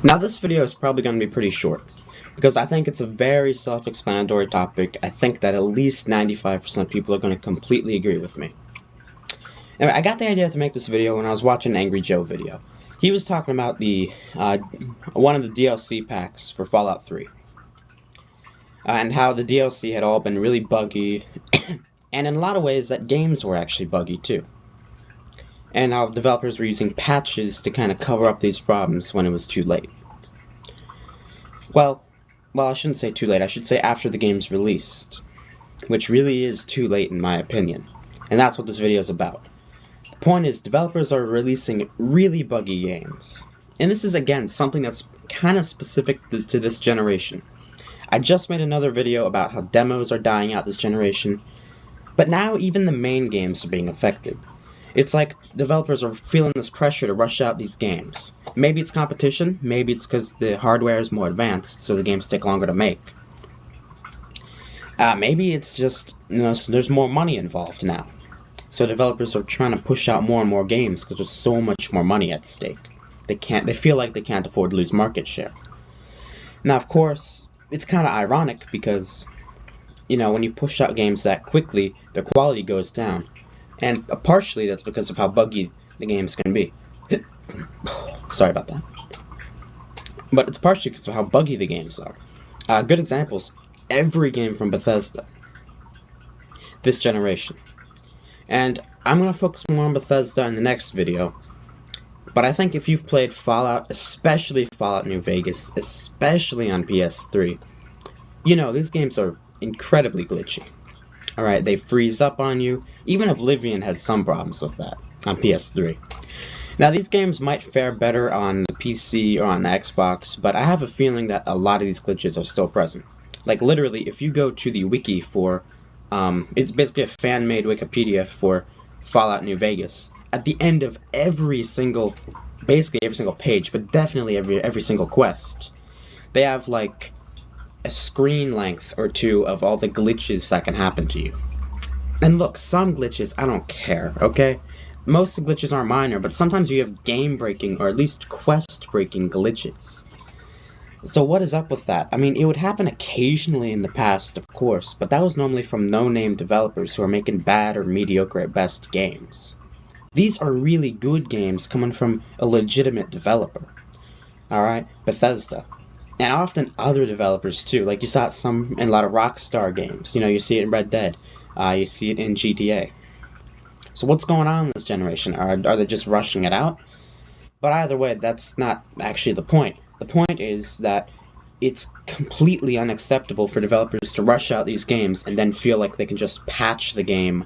Now this video is probably going to be pretty short, because I think it's a very self-explanatory topic. I think that at least 95% of people are going to completely agree with me. Anyway, I got the idea to make this video when I was watching an Angry Joe video. He was talking about the one of the DLC packs for Fallout 3. And how the DLC had all been really buggy, and in a lot of ways that games were actually buggy too. And how developers were using patches to kind of cover up these problems when it was too late. Well, I shouldn't say too late, I should say after the game's released. Which really is too late in my opinion. And that's what this video is about. The point is, developers are releasing really buggy games. And this is, again, something that's kind of specific to this generation. I just made another video about how demos are dying out this generation, but now even the main games are being affected. It's like developers are feeling this pressure to rush out these games. Maybe it's competition, maybe it's because the hardware is more advanced, so the games take longer to make. Maybe it's just, so there's more money involved now. So developers are trying to push out more and more games because there's so much more money at stake. They feel like they can't afford to lose market share. Now, of course, it's kind of ironic because, when you push out games that quickly, the quality goes down. And partially that's because of how buggy the games can be. Sorry about that. But it's partially because of how buggy the games are. Good examples, every game from Bethesda this generation. And I'm going to focus more on Bethesda in the next video. But I think if you've played Fallout, especially Fallout New Vegas, especially on PS3, these games are incredibly glitchy. Alright, they freeze up on you. Even Oblivion had some problems with that on PS3. Now, these games might fare better on the PC or on the Xbox, but I have a feeling that a lot of these glitches are still present. Like, literally, if you go to the wiki for, it's basically a fan-made Wikipedia for Fallout New Vegas, at the end of basically every single page, but definitely every single quest, they have, like, a screen length or two of all the glitches that can happen to you. And look, some glitches, I don't care, okay? Most of the glitches are minor, but sometimes you have game-breaking, or at least quest-breaking glitches. So what is up with that? I mean, it would happen occasionally in the past, of course, but that was normally from no-name developers who are making bad or mediocre at best games. These are really good games coming from a legitimate developer. Alright? Bethesda. And often other developers too, like you saw it in a lot of Rockstar games. You see it in Red Dead, you see it in GTA. So what's going on in this generation? Are they just rushing it out? But either way, that's not actually the point. The point is that it's completely unacceptable for developers to rush out these games and then feel like they can just patch the game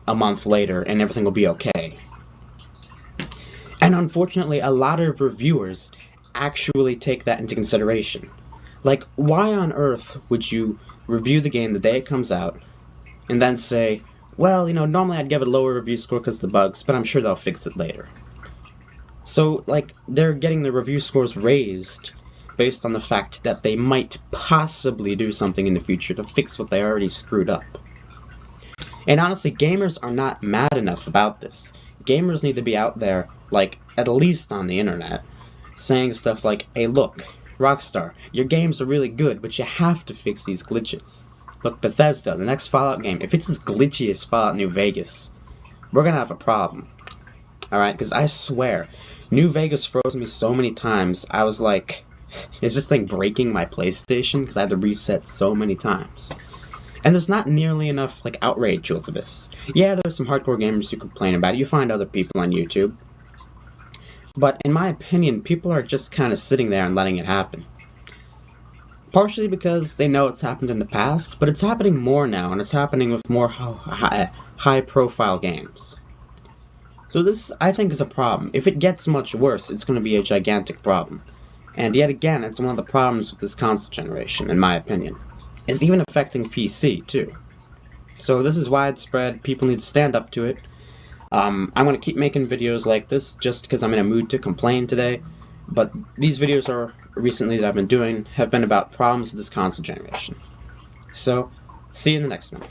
a month later and everything will be okay. And unfortunately, a lot of reviewers actually take that into consideration. Like, why on earth would you review the game the day it comes out and then say, well, normally I'd give it a lower review score because of the bugs, but I'm sure they'll fix it later. So, like, they're getting the review scores raised based on the fact that they might possibly do something in the future to fix what they already screwed up. And honestly, gamers are not mad enough about this. Gamers need to be out there, like, at least on the internet, saying stuff like, hey, look, Rockstar, your games are really good, but you have to fix these glitches. Look, Bethesda, the next Fallout game, if it's as glitchy as Fallout New Vegas, we're gonna have a problem. Alright, because I swear, New Vegas froze me so many times, I was like, is this thing breaking my PlayStation? Because I had to reset so many times. And there's not nearly enough, like, outrage over this. Yeah, there's some hardcore gamers who complain about it. You find other people on YouTube. But in my opinion, people are just kind of sitting there and letting it happen. Partially because they know it's happened in the past, but it's happening more now, and it's happening with more high-profile games. So this, I think, is a problem. If it gets much worse, it's going to be a gigantic problem. And yet again, it's one of the problems with this console generation, in my opinion. It's even affecting PC, too. So this is widespread, people need to stand up to it. I'm going to keep making videos like this just because I'm in a mood to complain today, but these videos that I've been doing have been about problems with this console generation. So, see you in the next one.